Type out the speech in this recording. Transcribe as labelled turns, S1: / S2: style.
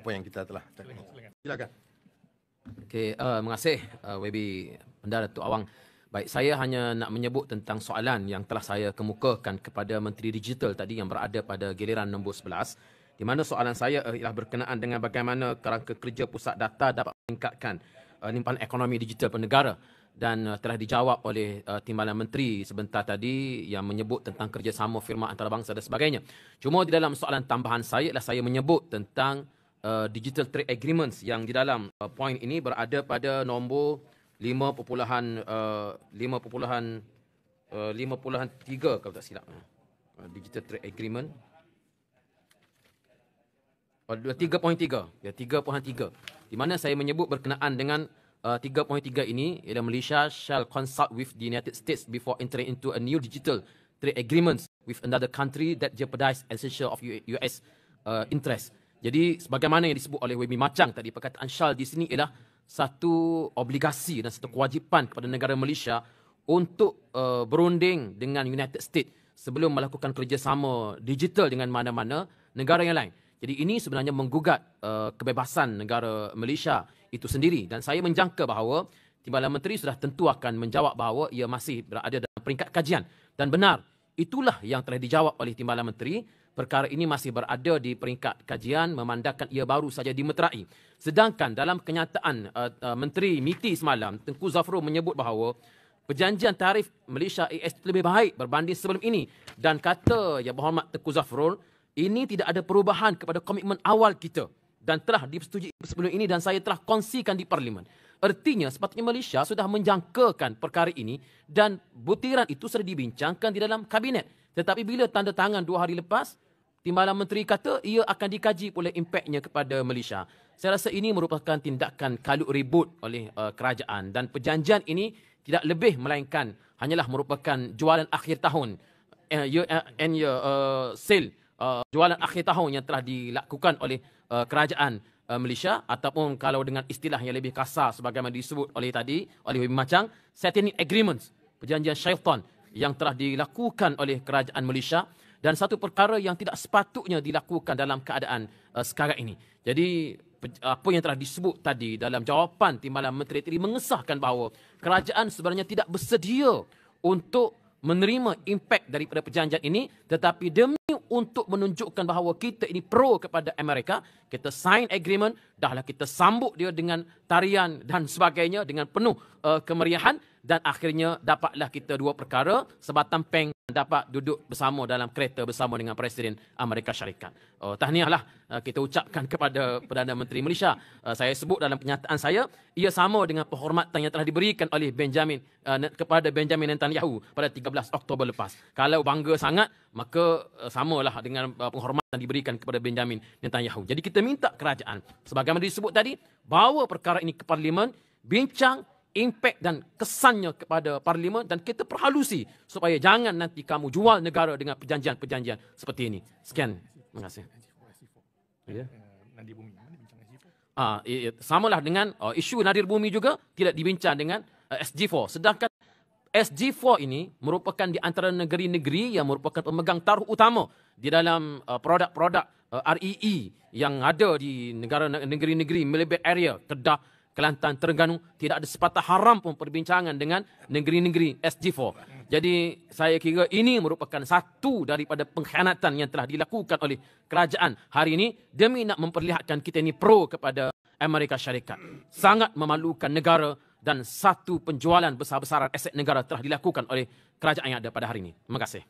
S1: poin-poin yang kita telah. Silakan.
S2: Okey, terima kasih WB Bendara Datuk Awang. Baik, saya hanya nak menyebut tentang soalan yang telah saya kemukakan kepada Menteri Digital tadi yang berada pada giliran nombor 11, di mana soalan saya ialah berkenaan dengan bagaimana kerangka kerja pusat data dapat meningkatkan limpahan ekonomi digital penegara, dan telah dijawab oleh Timbalan Menteri sebentar tadi yang menyebut tentang kerjasama firma antarabangsa dan sebagainya. Cuma di dalam soalan tambahan saya ialah saya menyebut tentang Digital Trade Agreements yang di dalam poin ini berada pada nombor 5.3 kalau tak silap. Digital Trade Agreement. 3.3. Ya, 3.3. Di mana saya menyebut berkenaan dengan 3.3 ini ialah Malaysia shall consult with the United States before entering into a new digital trade agreements with another country that jeopardize essential of US interest. Jadi sebagaimana yang disebut oleh WB Macang tadi, perkataan shall di sini ialah satu obligasi dan satu kewajipan kepada negara Malaysia untuk berunding dengan United States sebelum melakukan kerjasama digital dengan mana-mana negara yang lain. Jadi ini sebenarnya menggugat kebebasan negara Malaysia itu sendiri, dan saya menjangka bahawa Timbalan Menteri sudah tentu akan menjawab bahawa ia masih berada dalam peringkat kajian, dan benar itulah yang telah dijawab oleh Timbalan Menteri. Perkara ini masih berada di peringkat kajian memandangkan ia baru saja dimeterai. Sedangkan dalam kenyataan Menteri MITI semalam, Tengku Zafrul menyebut bahawa perjanjian tarif Malaysia AS lebih baik berbanding sebelum ini, dan kata Yang Berhormat Tengku Zafrul, ini tidak ada perubahan kepada komitmen awal kita dan telah disetujui sebelum ini dan saya telah kongsikan di Parlimen. Artinya sepatutnya Malaysia sudah menjangkakan perkara ini dan butiran itu sudah dibincangkan di dalam kabinet. Tetapi bila tanda tangan 2 hari lepas, Timbalan Menteri kata ia akan dikaji oleh impaknya kepada Malaysia. Saya rasa ini merupakan tindakan kalut ribut oleh kerajaan, dan perjanjian ini tidak lebih melainkan hanyalah merupakan jualan akhir tahun, sale, jualan akhir tahun yang telah dilakukan oleh kerajaan Malaysia, ataupun kalau dengan istilah yang lebih kasar sebagaimana disebut oleh WB Macang, settlement agreements, perjanjian syaitan yang telah dilakukan oleh kerajaan Malaysia, dan satu perkara yang tidak sepatutnya dilakukan dalam keadaan sekarang ini. Jadi apa yang telah disebut tadi dalam jawapan Timbalan Menteri tadi mengesahkan bahawa kerajaan sebenarnya tidak bersedia untuk menerima impak daripada perjanjian ini, tetapi demi untuk menunjukkan bahawa kita ini pro kepada Amerika, kita sign agreement, dahlah kita sambut dia dengan tarian dan sebagainya dengan penuh kemeriahan, dan akhirnya dapatlah kita dua perkara, sebatang peng dapat duduk bersama dalam kereta bersama dengan Presiden Amerika Syarikat. Tahniahlah kita ucapkan kepada Perdana Menteri Malaysia. Saya sebut dalam penyataan saya, ia sama dengan penghormatan yang telah diberikan oleh kepada Benjamin Netanyahu pada 13 Oktober lepas. Kalau bangga sangat, maka samalah dengan penghormatan diberikan kepada Benjamin Netanyahu. Jadi kita minta kerajaan, sebagaimana disebut tadi, bawa perkara ini ke Parlimen, bincang impak dan kesannya kepada Parlimen, dan kita perhalusi supaya jangan nanti kamu jual negara dengan perjanjian-perjanjian seperti ini. Sekian. Terima kasih. Ya. Samalah dengan isu Nadir Bumi juga tidak dibincang dengan SG4. Sedangkan SG4 ini merupakan di antara negeri-negeri yang merupakan pemegang taruh utama di dalam produk-produk REE yang ada di negeri-negeri Melebet area, Kedah, Kelantan, Terengganu. Tidak ada sepatah haram pun perbincangan dengan negeri-negeri SG4. Jadi saya kira ini merupakan satu daripada pengkhianatan yang telah dilakukan oleh kerajaan hari ini demi nak memperlihatkan kita ini pro kepada Amerika Syarikat. Sangat memalukan negara, dan satu penjualan besar-besaran aset negara telah dilakukan oleh kerajaan yang ada pada hari ini. Terima kasih.